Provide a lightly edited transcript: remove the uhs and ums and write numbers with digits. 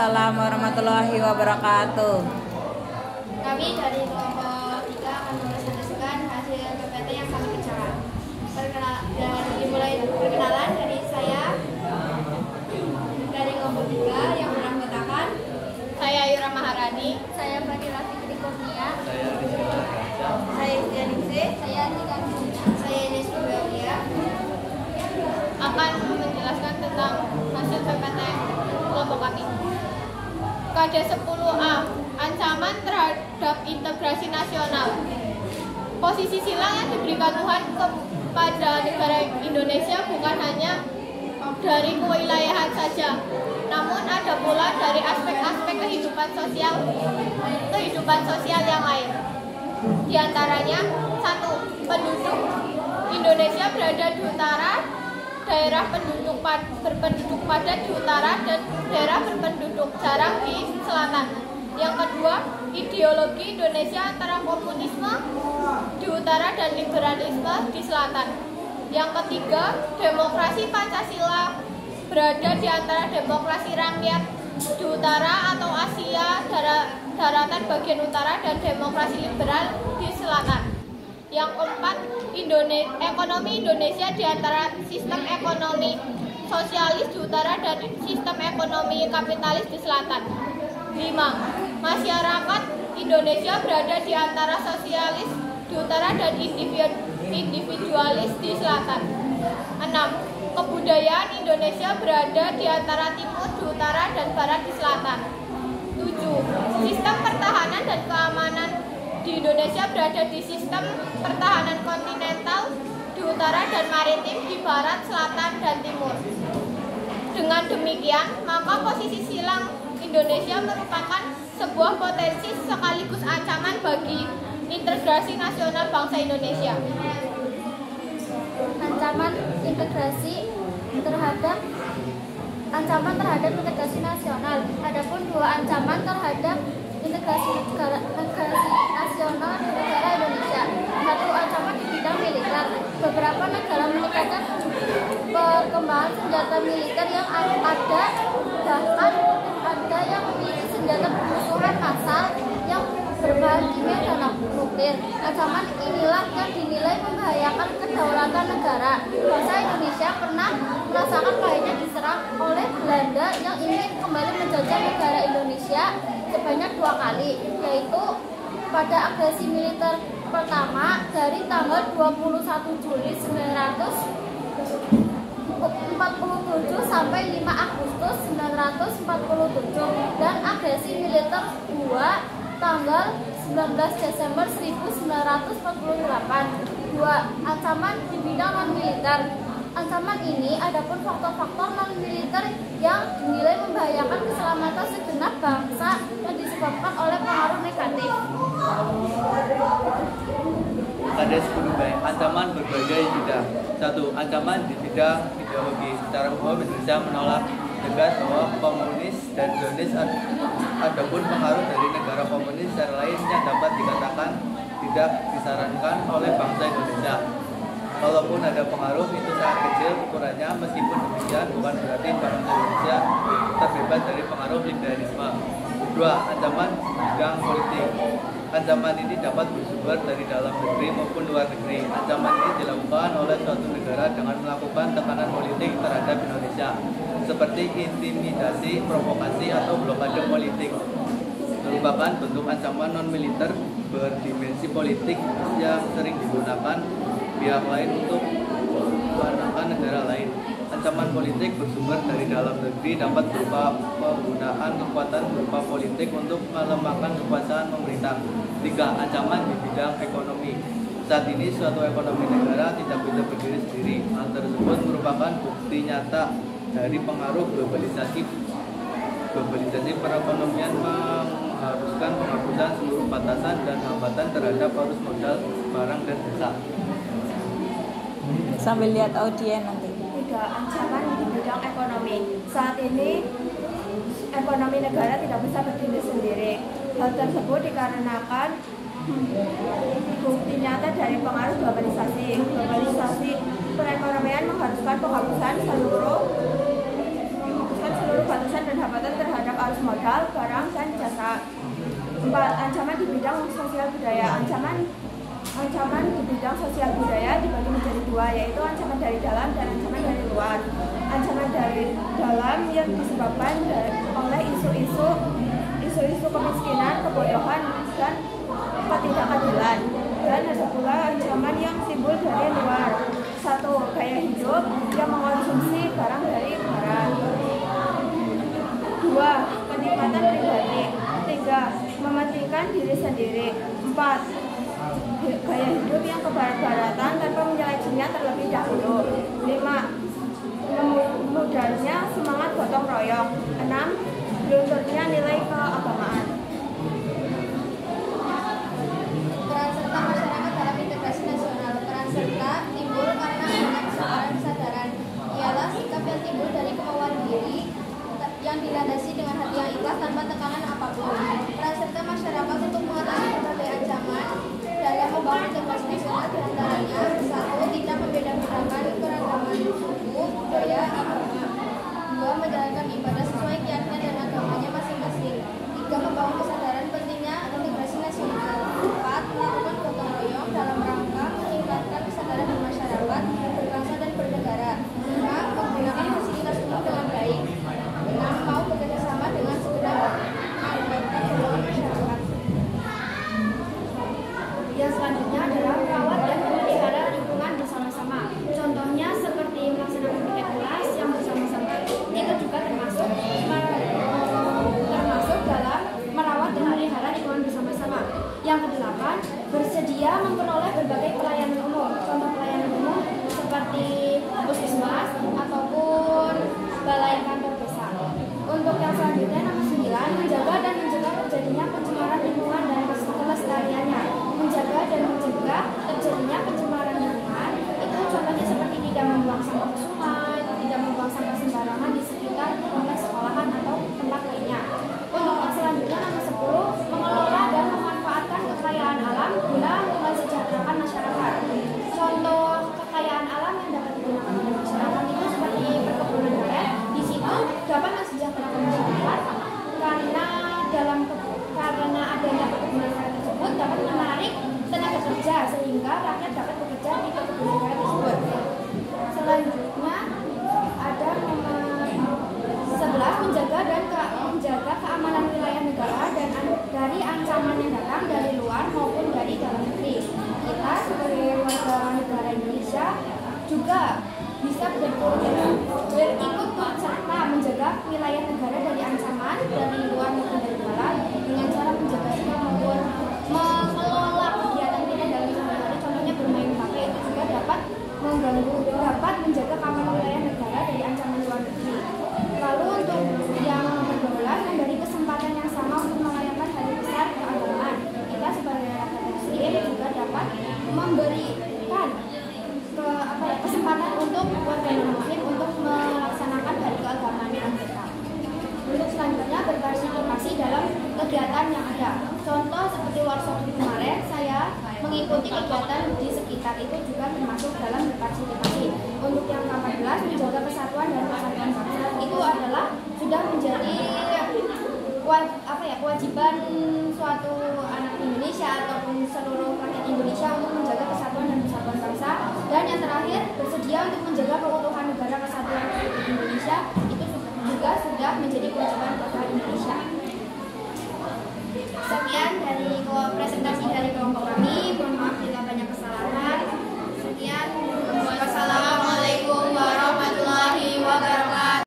Waalaikumsalam warahmatullahi wabarakatuh. Kami dari kelompok 3 akan mempresentasikan hasil PPT yang sangat bicara. Perkenalan dari saya dari kelompok 3 yang beranggotakan saya Yura Maharani, saya Fadila Fikri Kurnia, saya Istianingsi, saya Nika Kurnia, saya Ines Wibalia akan menjelaskan tentang hasil PPT kelompok kami. KD 10A, ancaman terhadap integrasi nasional. Posisi silang yang diberikan Tuhan kepada negara Indonesia bukan hanya dari kewilayahan saja, namun ada pula dari aspek-aspek kehidupan sosial yang lain. Di antaranya, 1. Penduduk Indonesia berada di utara, daerah berpenduduk padat di utara dan daerah berpenduduk jarang di selatan. Yang kedua, ideologi Indonesia antara komunisme di utara dan liberalisme di selatan. Yang ketiga, demokrasi Pancasila berada di antara demokrasi rakyat di utara atau Asia daratan bagian utara dan demokrasi liberal di selatan. Yang keempat, ekonomi Indonesia di antara sistem ekonomi sosialis di utara dan sistem ekonomi kapitalis di selatan. 5. Masyarakat Indonesia berada di antara sosialis di utara dan individualis di selatan. 6. Kebudayaan Indonesia berada di antara timur di utara dan barat di selatan. 7. Sistem pertahanan dan keamanan di Indonesia berada di sistem pertahanan kontinental di utara dan maritim di barat, selatan, dan timur. Dengan demikian, maka posisi silang Indonesia merupakan sebuah potensi sekaligus ancaman bagi integrasi nasional bangsa Indonesia. Ancaman terhadap integrasi nasional. Adapun dua ancaman terhadap integrasi nasional di negara Indonesia. 1. Ancaman di bidang militer. Beberapa negara meningkatkan perkembangan senjata militer yang ada, bahkan ada yang memiliki senjata pemusuhan massal yang berbahan kimia dan nuklir. Ancaman inilah yang dinilai membahayakan kedaulatan negara. Bangsa Indonesia pernah merasakan pahitnya diserang oleh Belanda yang ingin kembali menjajah negara Indonesia sebanyak 2 kali, yaitu pada agresi militer pertama dari tanggal 21 Juli 1947 sampai 5 Agustus 1947 dan agresi militer kedua tanggal 19 Desember 1948. 2. Ancaman di bidang non-militer. Ancaman ini adapun faktor-faktor non-militer yang dinilai membahayakan keselamatan segenap bangsa yang disebabkan oleh pengaruh negatif. Ada 10B, ancaman berbagai bidang. 1. Ancaman di bidang ideologi. Secara umum Indonesia menolak tegas bahwa komunis dan Zionis adapun pengaruh dari negara komunis secara lain yang dapat dikatakan tidak disarankan oleh bangsa Indonesia. Walaupun ada pengaruh, itu sangat kecil ukurannya. Meskipun demikian, bukan berarti bangsa Indonesia terbebas dari pengaruh liberalisme. 2. Ancaman bidang politik. Ancaman ini dapat bersumber dari dalam negeri maupun luar negeri. Ancaman ini dilakukan oleh suatu negara dengan melakukan tekanan politik terhadap Indonesia, seperti intimidasi, provokasi, atau blokade politik. Merupakan bentuk ancaman non-militer berdimensi politik yang sering digunakan pihak lain untuk menekan negara lain. Ancaman politik bersumber dari dalam negeri dapat berupa penggunaan kekuatan berupa politik untuk melemahkan kekuasaan pemerintah. 3. Ancaman di bidang ekonomi. Saat ini suatu ekonomi negara tidak bisa berdiri sendiri. Hal tersebut merupakan bukti nyata dari pengaruh globalisasi. Globalisasi perekonomian mengharuskan penghapusan seluruh batasan dan hambatan terhadap arus modal barang dan jasa. Sambil lihat audien nanti. 3. Ancaman di bidang ekonomi. Saat ini ekonomi negara tidak bisa berdiri sendiri. Hal tersebut dikarenakan bukti nyata dari pengaruh globalisasi. Globalisasi perekonomian mengharuskan penghapusan seluruh batasan dan hambatan terhadap terhadap arus modal, barang, dan jasa. 4. Ancaman di bidang sosial budaya. Ancaman di bidang sosial budaya dibagi menjadi 2, yaitu ancaman dari dalam dan ancaman dari luar. Ancaman dari dalam yang disebabkan oleh isu-isu kemiskinan, kebodohan, dan ketidakadilan. Dan ada pula ancaman yang timbul dari luar. 1. Gaya hidup yang mengkonsumsi barang dari luar. 2. Kenikmatan pribadi. 3. Mementingkan diri sendiri. 4. Gaya hidup yang kebarat-baratan tanpa menyeleksinya terlebih dahulu. 5. Mudarnya semangat gotong royong. 6. Lunturnya nilai keagamaan. Peran serta masyarakat dalam integrasi nasional. Peran serta timbul karena adanya kesadaran ialah sikap yang timbul dari kemauan diri yang dilandasi dengan hati yang ikhlas tanpa tekanan apapun. Peran serta masyarakat untuk mengatasi berbagai ancaman dalam membangun integrasi nasional diantaranya: 1. Tidak membeda-bedakan keragaman suku, budaya, agama. 2. Menjalankan ibadah sesuai keyakinan dan agamanya masing-masing. 3. Membangun kesadaran pentingnya integrasi nasional. 4. Melakukan gotong royong dalam rangka meningkatkan kesadaran di masyarakat, berbangsa dan bernegara. 5. Menggunakan fasilitas umum dengan baik. 6. Mau bekerjasama dengan segenap anggota golongan masyarakat. Yang selanjutnya adalah merawat dan memelihara lingkungan bersama-sama. Contohnya seperti melaksanakan piket kelas yang bersama-sama. Itu juga termasuk dalam merawat dan memelihara lingkungan bersama-sama. Yang kedelapan, bersedia memperoleh berbagai pelayanan umum. Contoh pelayanan umum seperti puskesmas ataupun balai kantor desa. Untuk yang selanjutnya, nomor 9, menjaga dan mencegah terjadinya pencemaran lingkungan dan kelestariannya. Menjaga dan mencegah terjadinya pencemaran lingkungan itu contohnya seperti tidak membuang sampah ke sungai, tidak membuang sampah sembarangan di sekitar kompleks sekolahan atau tempat lainnya. Untuk yang selanjutnya, nomor 10, mengelola dan memanfaatkan kekayaan alam guna mensejahterakan masyarakat. Contoh kekayaan alam yang dapat digunakan oleh masyarakat itu seperti perkebunan karet. Di situ dapat mensejahterakan masyarakat karena adanya perkebunan karet tersebut dapat menarik tenaga kerja sehingga rakyat dapat bekerja di perkebunan karet tersebut. Selanjutnya ada nomor 11, menjaga keamanan wilayah negara dan dari ancaman yang datang dari luar maupun dari dalam negeri. Kita sebagai warga negara Indonesia juga bisa berikut serta menjaga wilayah negara dari ancaman dari luar maupun dari dalam dengan cara menjaga sikap maupun mengelola kegiatan kita dalam sehari-hari. Contohnya bermain HP itu juga dapat menjaga keamanan wilayah negara dari ancaman luar negeri. Lalu untuk yang nomor 12, memberi kesempatan yang sama untuk merayakan hari besar keagamaan. Kita sebagai rakyat muslim juga dapat memberikan kesempatan untuk warga muslim untuk melaksanakan hari keagamaan mereka. Untuk selanjutnya, berpartisipasi dalam kegiatan yang ada. Contoh seperti workshop kemarin, saya mengikuti kegiatan di sekitar itu juga termasuk dalam berpartisipasi. Untuk yang ke-14, menjaga persatuan dan persatuan bangsa itu adalah sudah menjadi kewajiban suatu anak Indonesia ataupun seluruh rakyat Indonesia untuk menjaga persatuan dan persatuan bangsa. Dan yang terakhir, bersedia untuk menjaga